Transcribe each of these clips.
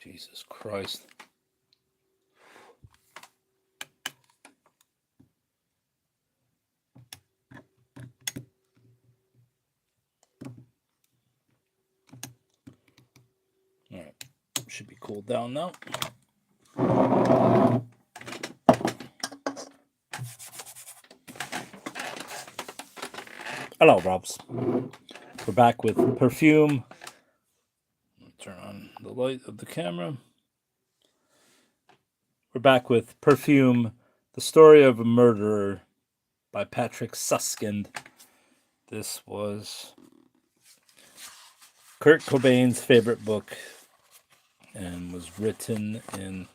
Jesus Christ. All right. Should be cooled down now. Hello, Robs. We're back with Perfume. Turn on the light of the camera. We're back with Perfume, The Story of a Murderer by Patrick Suskind. This was Kurt Cobain's favorite book and was written in,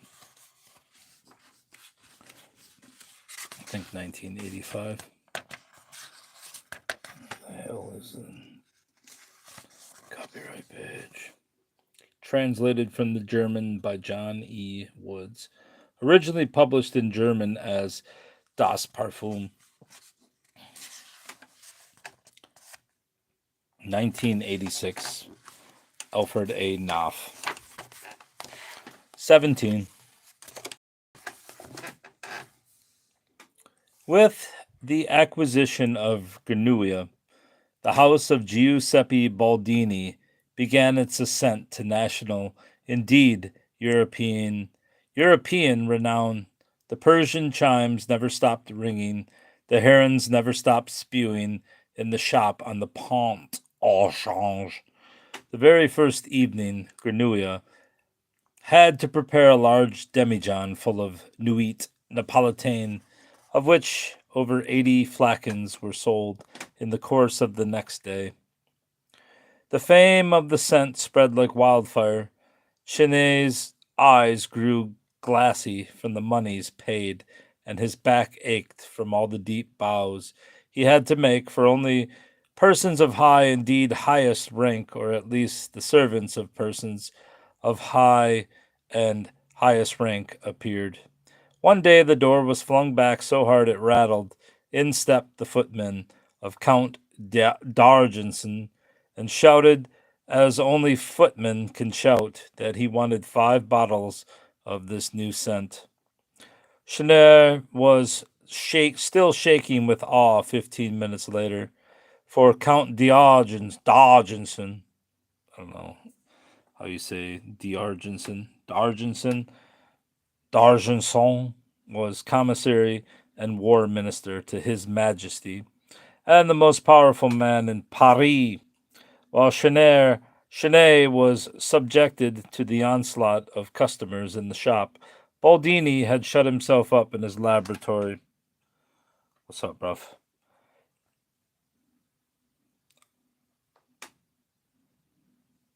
I think, 1985. What the hell is the copyright page? Translated from the German by John E. Woods. Originally published in German as Das Parfum. 1986. Alfred A. Knopf. 17. With the acquisition of Granua, the house of Giuseppe Baldini began its ascent to national, indeed European renown. The Persian chimes never stopped ringing, the herons never stopped spewing in the shop on the Pont au Change. The very first evening, Granua had to prepare a large demijohn full of Nuit Napolitain, of which over 80 flacons were sold in the course of the next day. The fame of the scent spread like wildfire. Chenet's eyes grew glassy from the moneys paid, and his back ached from all the deep bows he had to make, for only persons of high, indeed highest rank, or at least the servants of persons of high and highest rank, appeared. One day the door was flung back so hard it rattled. In stepped the footman of Count d'Argenson, and shouted, as only footmen can shout, that he wanted 5 bottles of this new scent. Chenet was still shaking with awe 15 minutes later, for Count d'Argenson, I don't know how you say d'Argenson, d'Argenson was commissary and war minister to His Majesty, and the most powerful man in Paris, while Chenet was subjected to the onslaught of customers in the shop. Baldini had shut himself up in his laboratory. What's up, bruv?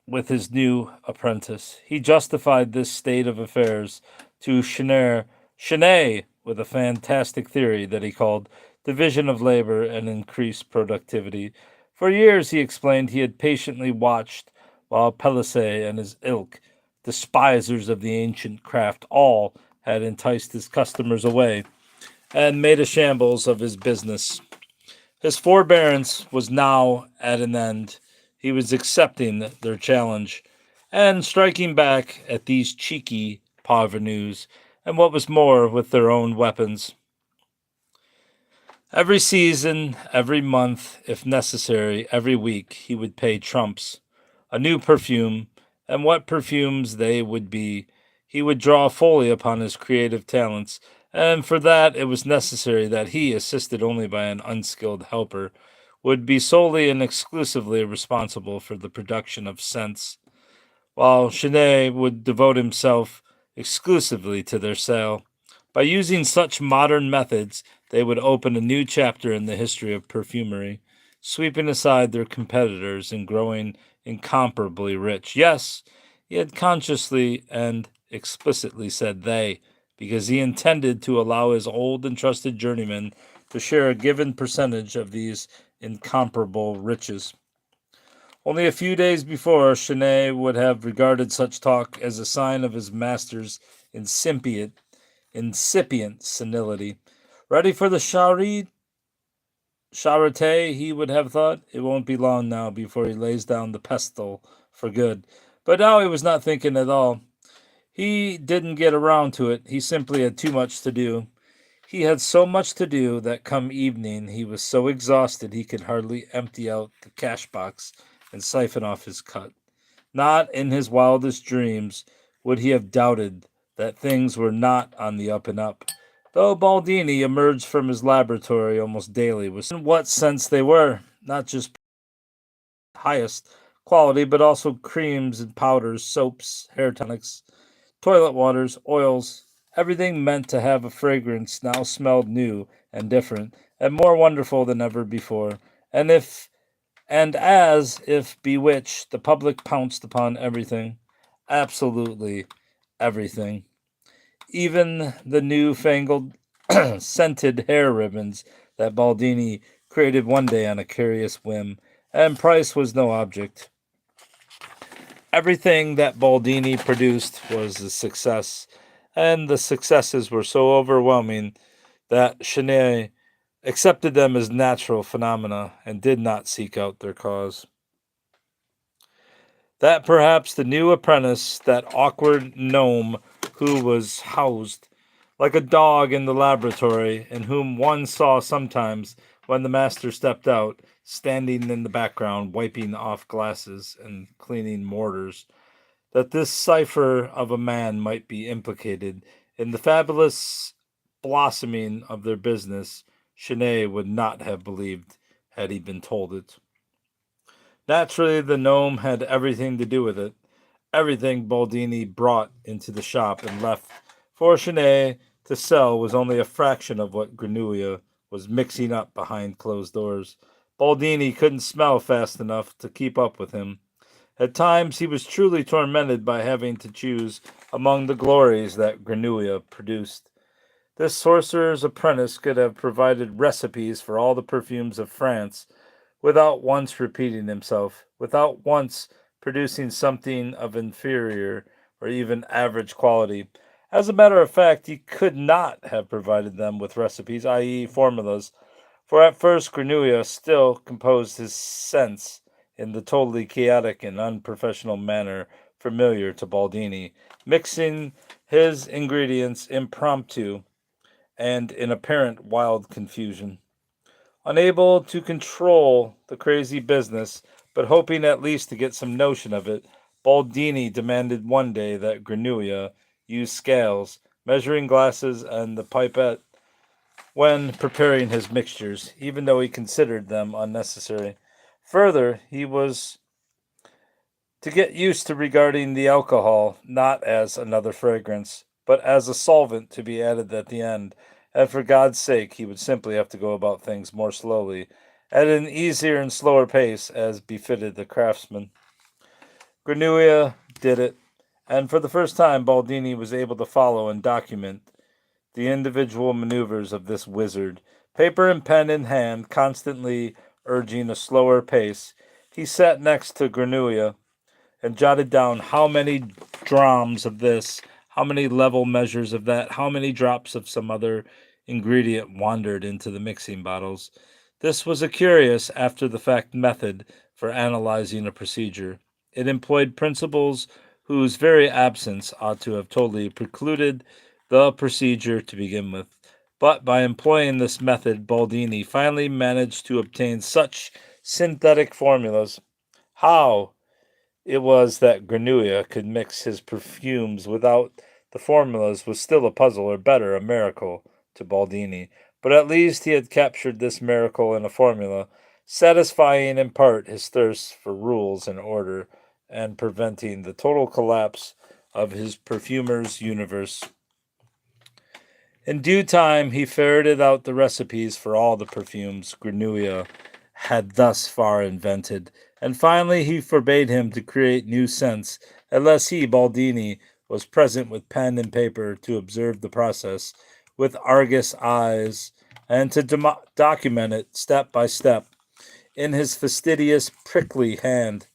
With his new apprentice. He justified this state of affairs to Chenet with a fantastic theory that he called division of labor and increased productivity. For years, he explained, he had patiently watched while Pelisset and his ilk, despisers of the ancient craft, all had enticed his customers away and made a shambles of his business. His forbearance was now at an end. He was accepting their challenge and striking back at these cheeky parvenus, and what was more, with their own weapons. Every season, every month, if necessary, every week, he would pay trumps. A new perfume, and what perfumes they would be. He would draw fully upon his creative talents, and for that it was necessary that he, assisted only by an unskilled helper, would be solely and exclusively responsible for the production of scents, while Chenet would devote himself exclusively to their sale. By using such modern methods, they would open a new chapter in the history of perfumery, sweeping aside their competitors and growing incomparably rich. Yes, he had consciously and explicitly said they, because he intended to allow his old and trusted journeyman to share a given percentage of these incomparable riches. Only a few days before, Chenet would have regarded such talk as a sign of his master's incipient senility. Ready for the charité, he would have thought. It won't be long now before he lays down the pestle for good. But now he was not thinking at all. He didn't get around to it. He simply had too much to do. He had so much to do that come evening he was so exhausted he could hardly empty out the cash box and siphon off his cut. Not in his wildest dreams would he have doubted that things were not on the up and up, though Baldini emerged from his laboratory almost daily with in what sense they were, not just highest quality, but also creams and powders, soaps, hair tonics, toilet waters, oils, everything meant to have a fragrance now smelled new and different and more wonderful than ever before. And if and as if bewitched, the public pounced upon everything. Absolutely everything. Even the new-fangled scented hair ribbons that Baldini created one day on a curious whim, and price was no object. Everything that Baldini produced was a success, and the successes were so overwhelming that Chenet accepted them as natural phenomena and did not seek out their cause. That perhaps the new apprentice, that awkward gnome who was housed like a dog in the laboratory, and whom one saw sometimes when the master stepped out, standing in the background, wiping off glasses and cleaning mortars, that this cipher of a man might be implicated in the fabulous blossoming of their business, Chenet would not have believed had he been told it. Naturally, the gnome had everything to do with it. Everything Baldini brought into the shop and left for Chenet to sell was only a fraction of what Grenouille was mixing up behind closed doors. Baldini couldn't smell fast enough to keep up with him. At times he was truly tormented by having to choose among the glories that Grenouille produced. This sorcerer's apprentice could have provided recipes for all the perfumes of France without once repeating himself, without once producing something of inferior or even average quality. As a matter of fact, he could not have provided them with recipes, i.e., formulas, for at first Grenouille still composed his scents in the totally chaotic and unprofessional manner familiar to Baldini, mixing his ingredients impromptu and in apparent wild confusion. Unable to control the crazy business, but hoping at least to get some notion of it, Baldini demanded one day that Grenouille use scales, measuring glasses, and the pipette when preparing his mixtures, even though he considered them unnecessary. Further, he was to get used to regarding the alcohol not as another fragrance, but as a solvent to be added at the end, and for God's sake he would simply have to go about things more slowly, at an easier and slower pace as befitted the craftsman. Grenouille did it, and for the first time Baldini was able to follow and document the individual maneuvers of this wizard. Paper and pen in hand, constantly urging a slower pace, he sat next to Grenouille and jotted down how many drams of this, how many level measures of that, how many drops of some other ingredient wandered into the mixing bottles. This was a curious, after the fact method for analyzing a procedure. It employed principles whose very absence ought to have totally precluded the procedure to begin with. But by employing this method, Baldini finally managed to obtain such synthetic formulas. How it was that Grenouille could mix his perfumes without the formulas was still a puzzle, or better, a miracle to Baldini. But at least he had captured this miracle in a formula, satisfying in part his thirst for rules and order, and preventing the total collapse of his perfumer's universe. In due time, he ferreted out the recipes for all the perfumes Grenouille had thus far invented, and finally he forbade him to create new scents unless he, Baldini, was present with pen and paper to observe the process with Argus eyes and to document it step by step in his fastidious, prickly hand.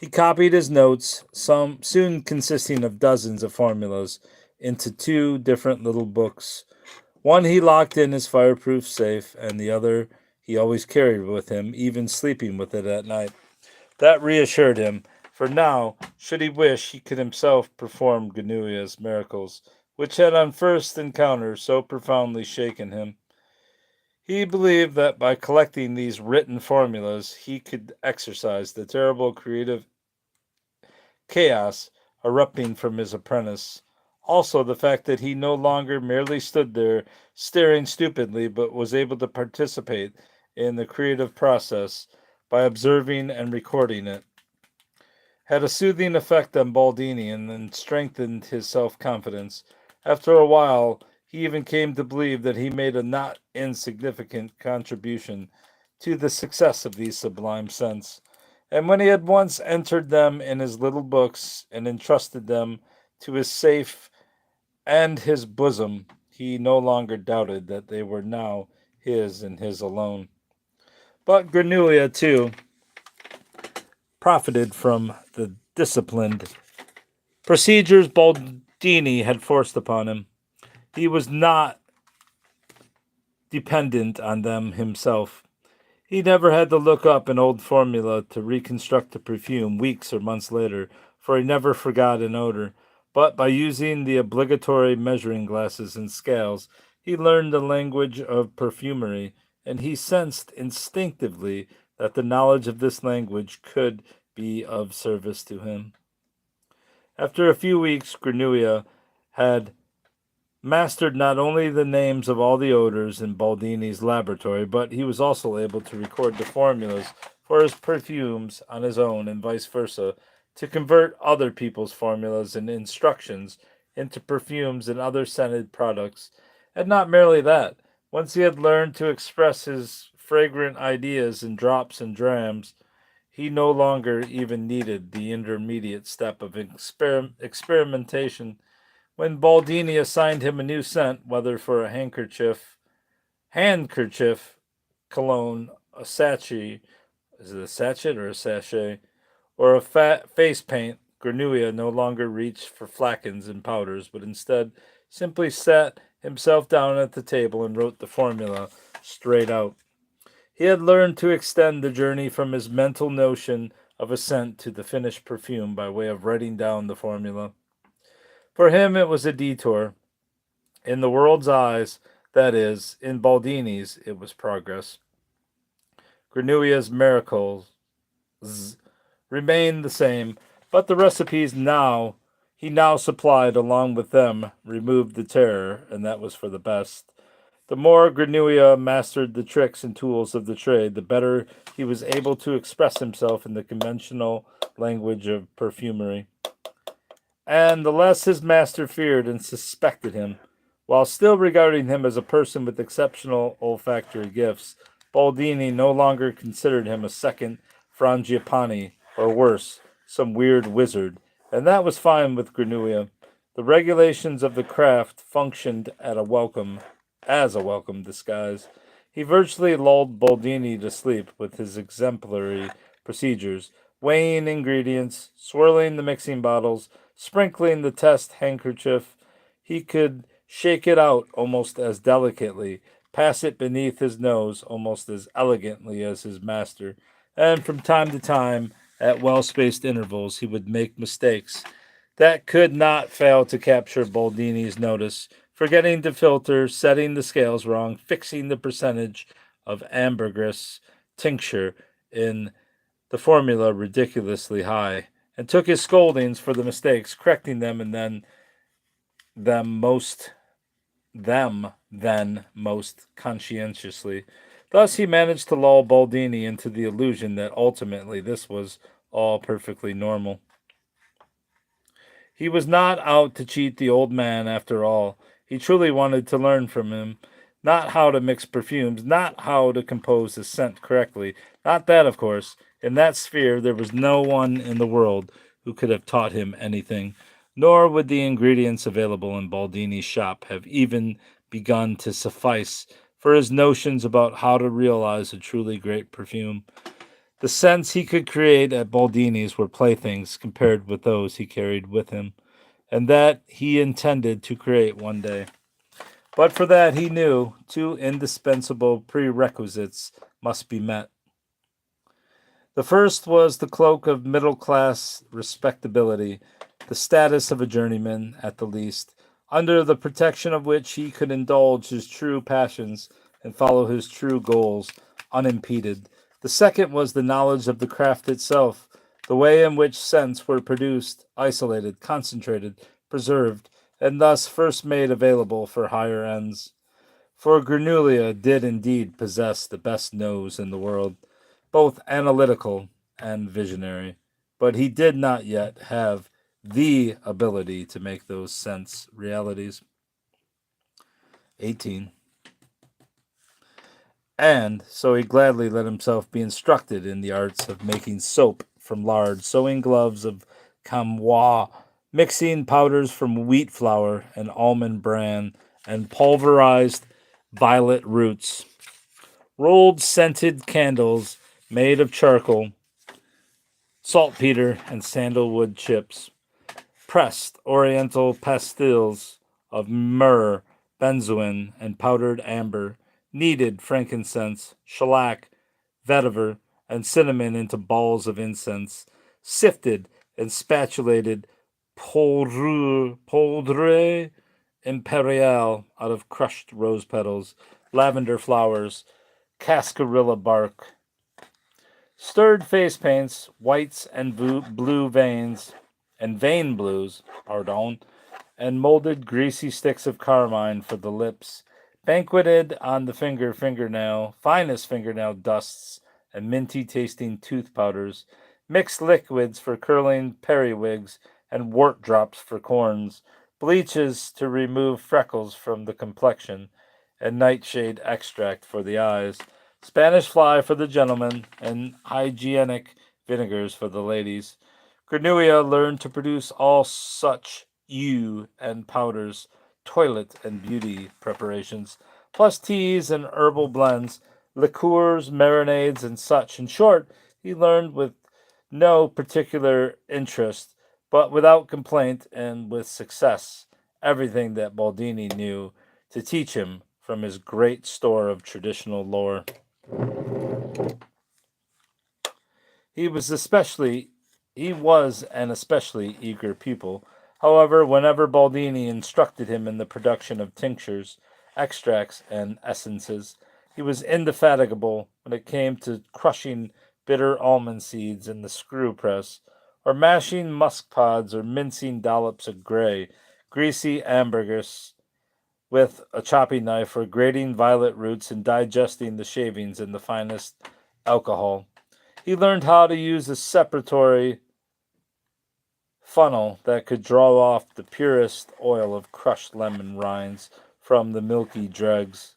He copied his notes, some soon consisting of dozens of formulas, into two different little books. One he locked in his fireproof safe, and the other he always carried with him, even sleeping with it at night. That reassured him, For now, should he wish, he could himself perform Gnuia's miracles, which had on first encounter so profoundly shaken him. He believed that by collecting these written formulas, he could exercise the terrible creative chaos erupting from his apprentice. Also, the fact that he no longer merely stood there staring stupidly, but was able to participate in the creative process by observing and recording it, had a soothing effect on Baldini and then strengthened his self confidence. After a while, he even came to believe that he made a not insignificant contribution to the success of these sublime scents. And when he had once entered them in his little books and entrusted them to his safe and his bosom, he no longer doubted that they were now his and his alone. But Granulia, too, profited from the disciplined procedures Baldini had forced upon him. He was not dependent on them himself. He never had to look up an old formula to reconstruct a perfume weeks or months later, for he never forgot an odor. But by using the obligatory measuring glasses and scales, he learned the language of perfumery, and he sensed instinctively that the knowledge of this language could be of service to him. After a few weeks, Granuia had mastered not only the names of all the odors in Baldini's laboratory, but he was also able to record the formulas for his perfumes on his own and vice versa, to convert other people's formulas and instructions into perfumes and other scented products. And not merely that, once he had learned to express his fragrant ideas in drops and drams, he no longer even needed the intermediate step of experimentation. When Baldini assigned him a new scent, whether for a handkerchief, cologne, a sachet, is it a sachet or a sachet, or a fat face paint, Granuia no longer reached for flacons and powders, but instead simply sat himself down at the table and wrote the formula straight out. He had learned to extend the journey from his mental notion of a scent to the finished perfume by way of writing down the formula. For him, it was a detour. In the world's eyes, that is, in Baldini's, it was progress. Granuia's miracles remained the same, but the recipes he now supplied along with them removed the terror, and that was for the best. The more Granuia mastered the tricks and tools of the trade, the better he was able to express himself in the conventional language of perfumery, and the less his master feared and suspected him. While still regarding him as a person with exceptional olfactory gifts, Baldini no longer considered him a second Frangipani, or worse, some weird wizard, and that was fine with Granuia. The regulations of the craft functioned as a welcome disguise. He virtually lulled Baldini to sleep with his exemplary procedures, weighing ingredients, swirling the mixing bottles, sprinkling the test handkerchief. He could shake it out almost as delicately, pass it beneath his nose almost as elegantly as his master, and from time to time, at well spaced intervals, he would make mistakes that could not fail to capture Baldini's notice, forgetting to filter, setting the scales wrong, fixing the percentage of ambergris tincture in the formula ridiculously high, and took his scoldings for the mistakes, correcting them and them most most conscientiously. Thus he managed to lull Baldini into the illusion that ultimately this was all perfectly normal. He was not out to cheat the old man after all. He truly wanted to learn from him, not how to mix perfumes, not how to compose a scent correctly. Not that, of course. In that sphere, there was no one in the world who could have taught him anything, nor would the ingredients available in Baldini's shop have even begun to suffice for his notions about how to realize a truly great perfume. The scents he could create at Baldini's were playthings compared with those he carried with him, and that he intended to create one day. But for that, he knew, two indispensable prerequisites must be met. The first was the cloak of middle class respectability, the status of a journeyman, at the least, under the protection of which he could indulge his true passions and follow his true goals unimpeded. The second was the knowledge of the craft itself, the way in which scents were produced, isolated, concentrated, preserved, and thus first made available for higher ends. For Granulia did indeed possess the best nose in the world, both analytical and visionary, but he did not yet have the ability to make those scents realities. 18. And so he gladly let himself be instructed in the arts of making soap from lard, sewing gloves of camois, mixing powders from wheat flour and almond bran, and pulverized violet roots, rolled scented candles made of charcoal, saltpeter, and sandalwood chips, pressed oriental pastilles of myrrh, benzoin, and powdered amber, kneaded frankincense, shellac, vetiver, and cinnamon into balls of incense, sifted and spatulated poudre imperiale out of crushed rose petals, lavender flowers, cascarilla bark, stirred face paints, whites and blue veins, and vein blues, pardon, and molded greasy sticks of carmine for the lips, banqueted on the fingernail, finest fingernail dusts, and minty tasting tooth powders, mixed liquids for curling periwigs, and wart drops for corns, bleaches to remove freckles from the complexion, and nightshade extract for the eyes, Spanish fly for the gentlemen, and hygienic vinegars for the ladies. Granuia learned to produce all such eau and powders, toilet and beauty preparations, plus teas and herbal blends, liqueurs, marinades, and such. In short, he learned with no particular interest, but without complaint and with success, everything that Baldini knew to teach him from his great store of traditional lore. He was especially he was an especially eager pupil. However, whenever Baldini instructed him in the production of tinctures, extracts, and essences, he was indefatigable when it came to crushing bitter almond seeds in the screw press, or mashing musk pods, or mincing dollops of gray, greasy ambergris with a chopping knife, or grating violet roots and digesting the shavings in the finest alcohol. He learned how to use a separatory funnel that could draw off the purest oil of crushed lemon rinds from the milky dregs.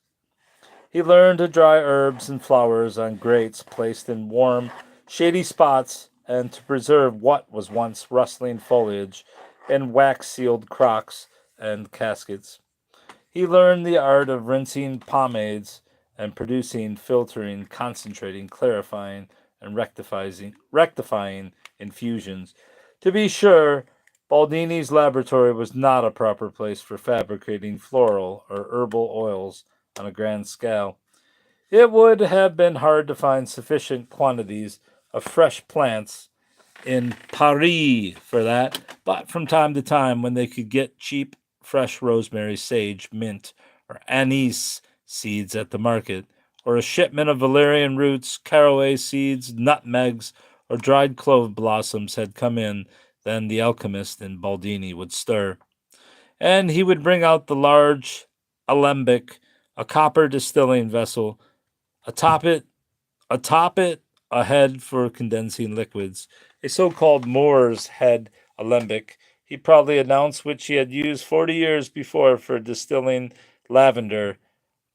He learned to dry herbs and flowers on grates placed in warm, shady spots and to preserve what was once rustling foliage in wax sealed crocks and caskets. He learned the art of rinsing pomades and producing, filtering, concentrating, clarifying, and rectifying infusions. To be sure, Baldini's laboratory was not a proper place for fabricating floral or herbal oils on a grand scale. It would have been hard to find sufficient quantities of fresh plants in Paris for that, but from time to time, when they could get cheap, fresh rosemary, sage, mint, or anise seeds at the market, or a shipment of valerian roots, caraway seeds, nutmegs, or dried clove blossoms had come in, then the alchemist in Baldini would stir. And he would bring out the large alembic, a copper distilling vessel, atop it atop it, a head for condensing liquids, a so called Moor's head alembic, he proudly announced, which he had used 40 years before for distilling lavender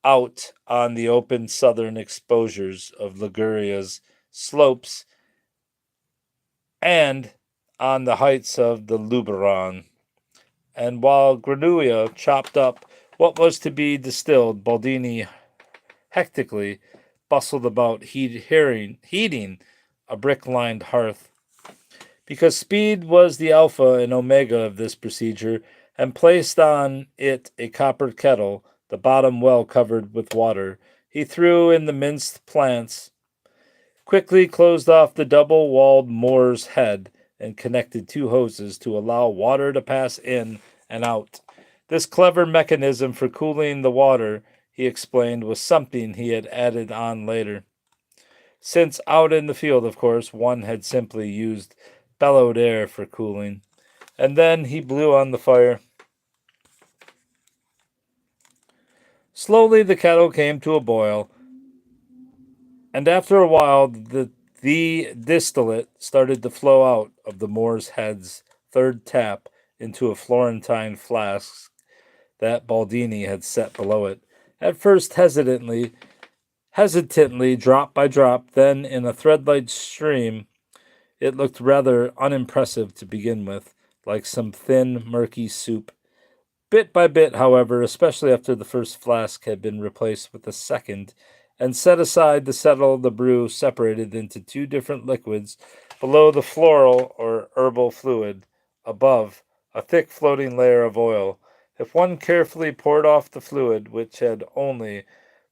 out on the open southern exposures of Liguria's slopes and on the heights of the Luberon. And while Granuia chopped up what was to be distilled, Baldini hectically bustled about heating a brick lined hearth. Because speed was the alpha and omega of this procedure, and placed on it a copper kettle, the bottom well covered with water, he threw in the minced plants, quickly closed off the double walled Moor's head and connected two hoses to allow water to pass in and out. This clever mechanism for cooling the water, he explained, was something he had added on later. Since out in the field, of course, one had simply used bellowed air for cooling. And then he blew on the fire. Slowly the kettle came to a boil, and after a while the distillate started to flow out of the Moor's head's third tap into a Florentine flask that Baldini had set below it. At first hesitantly, drop by drop, then in a thread-like stream. It looked rather unimpressive to begin with, like some thin, murky soup. Bit by bit, however, especially after the first flask had been replaced with a second, and set aside to settle, the brew separated into two different liquids, below the floral or herbal fluid, above a thick floating layer of oil. If one carefully poured off the fluid, which had only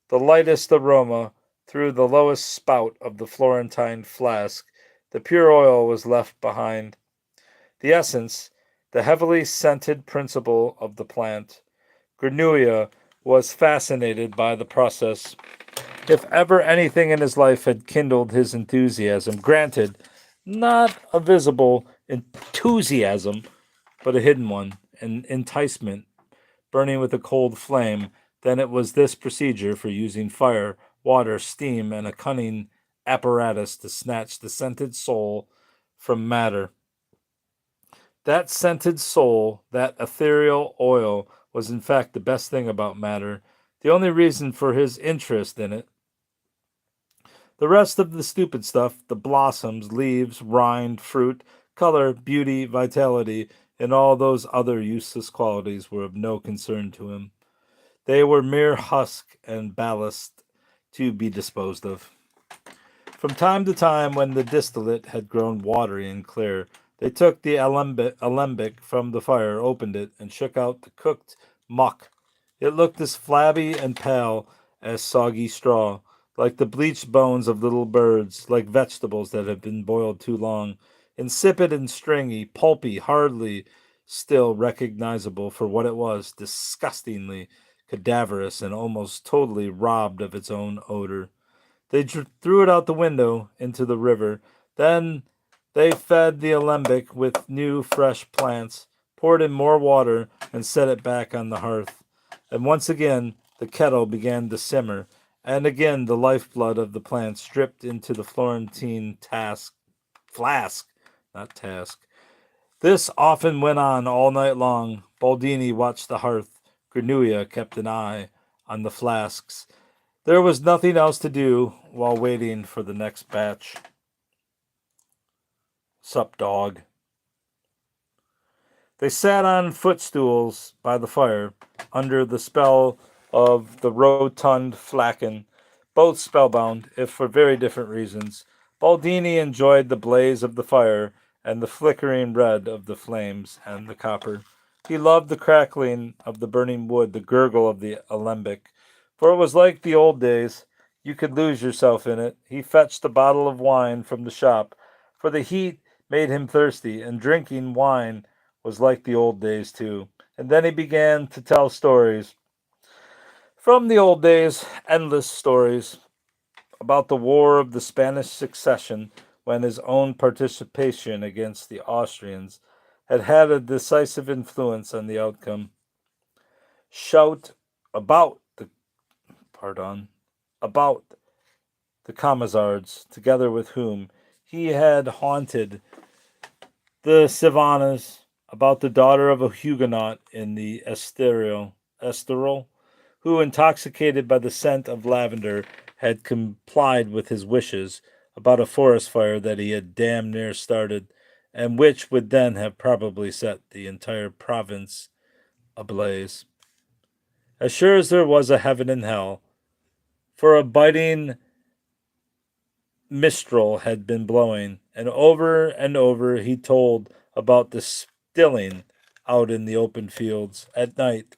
the lightest aroma, through the lowest spout of the Florentine flask, the pure oil was left behind. The essence, the heavily scented principle of the plant. Granouilla was fascinated by the process. If ever anything in his life had kindled his enthusiasm, granted, not a visible enthusiasm, but a hidden one, an enticement burning with a cold flame, then it was this procedure for using fire, water, steam, and a cunning apparatus to snatch the scented soul from matter. That scented soul, that ethereal oil, was in fact the best thing about matter, the only reason for his interest in it. The rest of the stupid stuff, the blossoms, leaves, rind, fruit, color, beauty, vitality, and all those other useless qualities were of no concern to him. They were mere husk and ballast to be disposed of. From time to time, when the distillate had grown watery and clear, they took the alembic from the fire, opened it, and shook out the cooked muck. It looked as flabby and pale as soggy straw, like the bleached bones of little birds, like vegetables that have been boiled too long, insipid and stringy, pulpy, hardly still recognizable for what it was, disgustingly cadaverous and almost totally robbed of its own odor. They threw it out the window into the river. Then they fed the alembic with new, fresh plants, poured in more water, and set it back on the hearth. And once again the kettle began to simmer, and again the lifeblood of the plants dripped into the Florentine flask, not task. This often went on all night long. Baldini watched the hearth. Granouilla kept an eye on the flasks. There was nothing else to do while waiting for the next batch. Sup, dog. They sat on footstools by the fire, under the spell of the rotund flacken, both spellbound, if for very different reasons. Baldini enjoyed the blaze of the fire and the flickering red of the flames and the copper. He loved the crackling of the burning wood, the gurgle of the alembic, for it was like the old days. You could lose yourself in it. He fetched a bottle of wine from the shop, for the heat made him thirsty, and drinking wine was like the old days too. And then he began to tell stories from the old days, endless stories about the War of the Spanish Succession, when his own participation against the Austrians had had a decisive influence on the outcome. Shout about the pardon about the Camisards, together with whom he had haunted the Savannas, about the daughter of a Huguenot in the Estoril, who, intoxicated by the scent of lavender, had complied with his wishes, about a forest fire that he had damn near started, and which would then have probably set the entire province ablaze. As sure as there was a heaven and hell, for a biting mistral had been blowing, and over he told about the stilling out in the open fields at night,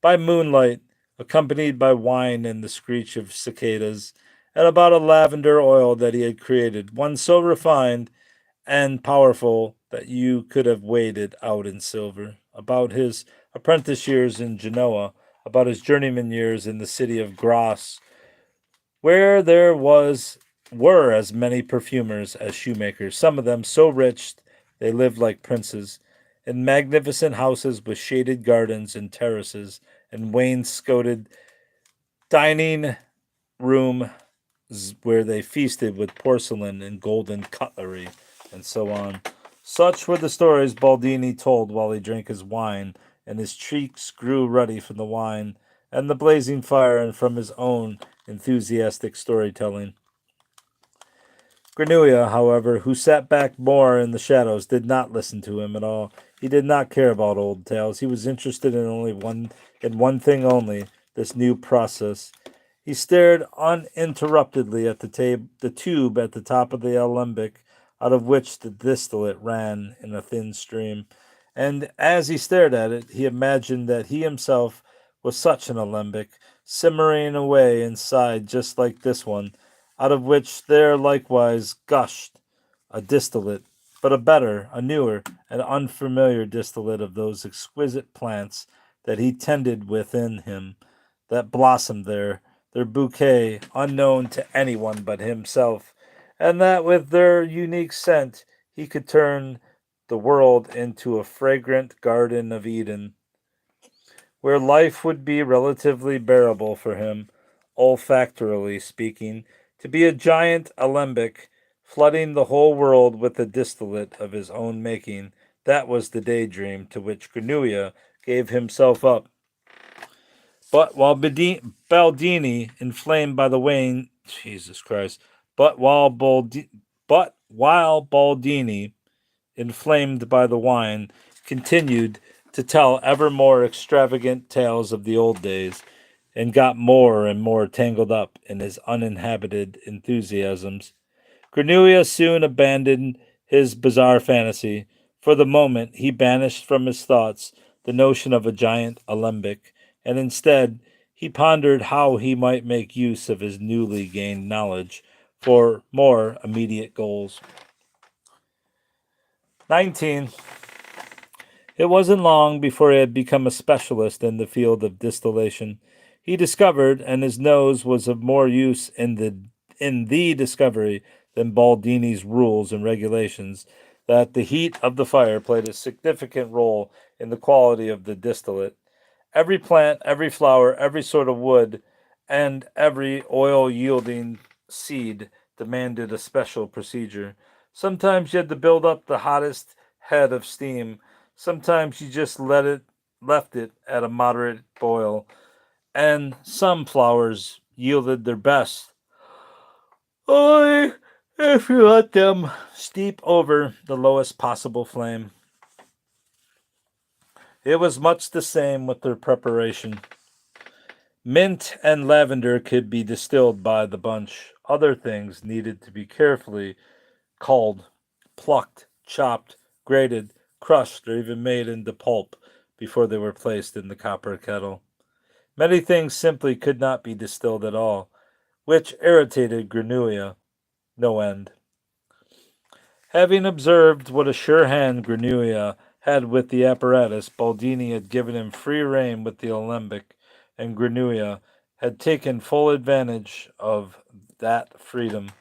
by moonlight, accompanied by wine and the screech of cicadas, and about a lavender oil that he had created, one so refined and powerful that you could have weighed it out in silver. About his apprentice years in Genoa, about his journeyman years in the city of Grasse, where there was were as many perfumers as shoemakers, some of them so rich they lived like princes, in magnificent houses with shaded gardens and terraces and wainscoted dining room where they feasted with porcelain and golden cutlery, and so on. Such were the stories Baldini told while he drank his wine, and his cheeks grew ruddy from the wine and the blazing fire and from his own enthusiastic storytelling. Granua, however, who sat back more in the shadows, did not listen to him at all. He did not care about old tales. He was interested in one thing only, this new process. He stared uninterruptedly at the tube at the top of the alembic, out of which the distillate ran in a thin stream. And as he stared at it, he imagined that he himself was such an alembic, simmering away inside just like this one, out of which there likewise gushed a distillate, but a better, a newer, and unfamiliar distillate of those exquisite plants that he tended within him, that blossomed there, their bouquet unknown to anyone but himself, and that with their unique scent he could turn the world into a fragrant Garden of Eden, where life would be relatively bearable for him, olfactorily speaking, to be a giant alembic, flooding the whole world with the distillate of his own making. That was the daydream to which Granua gave himself up. But while Baldini, inflamed by the wane, Jesus Christ, but while Baldini, inflamed by the wine, continued to tell ever more extravagant tales of the old days, and got more and more tangled up in his uninhabited enthusiasms. Granua soon abandoned his bizarre fantasy. For the moment, he banished from his thoughts the notion of a giant alembic, and instead, he pondered how he might make use of his newly gained knowledge for more immediate goals. 19. It wasn't long before he had become a specialist in the field of distillation. He discovered, and his nose was of more use in the discovery than Baldini's rules and regulations, that the heat of the fire played a significant role in the quality of the distillate. Every plant, every flower, every sort of wood, and every oil yielding seed demanded a special procedure. Sometimes you had to build up the hottest head of steam. Sometimes you just left it at a moderate boil, and some flowers yielded their best only if you let them steep over the lowest possible flame. It was much the same with their preparation. Mint and lavender could be distilled by the bunch. Other things needed to be carefully culled, plucked, chopped, grated, crushed, or even made into pulp before they were placed in the copper kettle. Many things simply could not be distilled at all, which irritated Granua no end. Having observed what a sure hand Granua had with the apparatus, Baldini had given him free rein with the alembic, and Granua had taken full advantage of that freedom.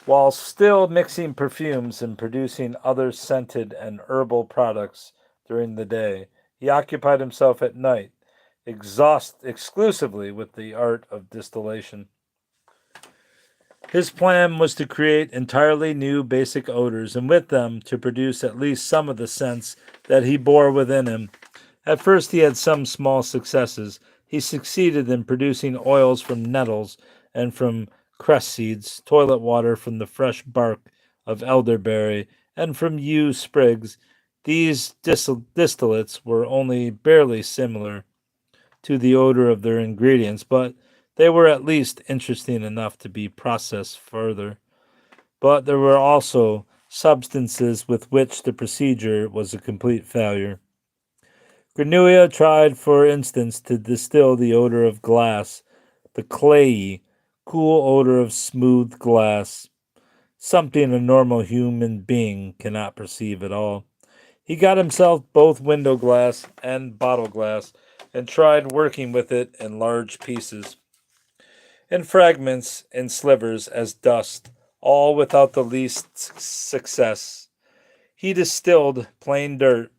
While still mixing perfumes and producing other scented and herbal products during the day, he occupied himself at night exclusively with the art of distillation. His plan was to create entirely new basic odors, and with them to produce at least some of the scents that he bore within him. At first he had some small successes. He succeeded in producing oils from nettles and from cress seeds, toilet water from the fresh bark of elderberry, and from yew sprigs. These distillates were only barely similar to the odor of their ingredients, but they were at least interesting enough to be processed further. But there were also substances with which the procedure was a complete failure. Granua tried, for instance, to distill the odor of glass, the clayey cool odor of smooth glass, something a normal human being cannot perceive at all. He got himself both window glass and bottle glass and tried working with it in large pieces, in fragments, in slivers as dust, all without the least success. He distilled plain dirt,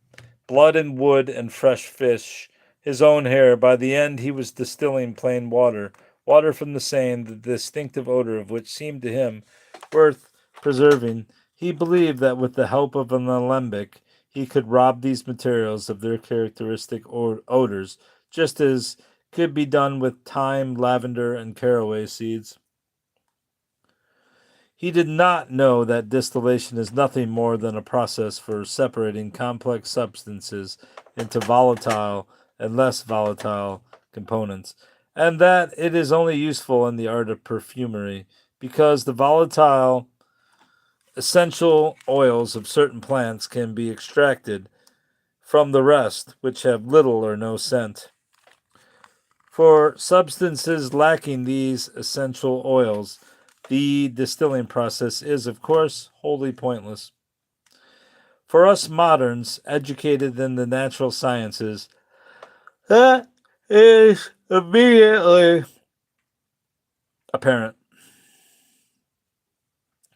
blood and wood and fresh fish, his own hair. By the end, he was distilling plain water, water from the Seine, the distinctive odor of which seemed to him worth preserving. He believed that with the help of an alembic, he could rob these materials of their characteristic odors, just as could be done with thyme, lavender, and caraway seeds. He did not know that distillation is nothing more than a process for separating complex substances into volatile and less volatile components, and that it is only useful in the art of perfumery because the volatile essential oils of certain plants can be extracted from the rest, which have little or no scent. For substances lacking these essential oils, the distilling process is, of course, wholly pointless. For us moderns, educated in the natural sciences, that is immediately apparent.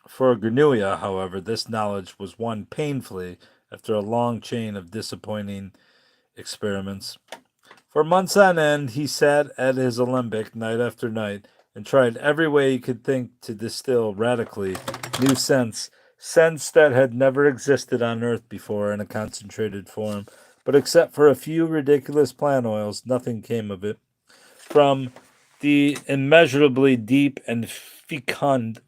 For Granua, however, this knowledge was won painfully after a long chain of disappointing experiments. For months on end, he sat at his alembic night after night and tried every way he could think to distill radically new scents, scents that had never existed on earth before in a concentrated form. But except for a few ridiculous plant oils, nothing came of it. From the immeasurably deep and fecund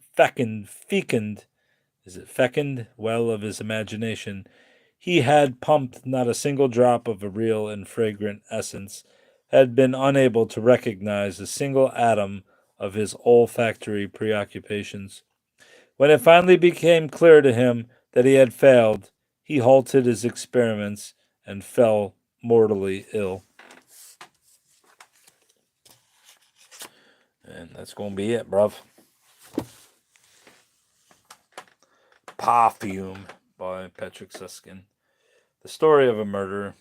well of his imagination, he had pumped not a single drop of a real and fragrant essence, had been unable to recognize a single atom of his olfactory preoccupations. When it finally became clear to him that he had failed, he halted his experiments and fell mortally ill. And that's going to be it, bruv. Perfume by Patrick Suskind. The story of a murder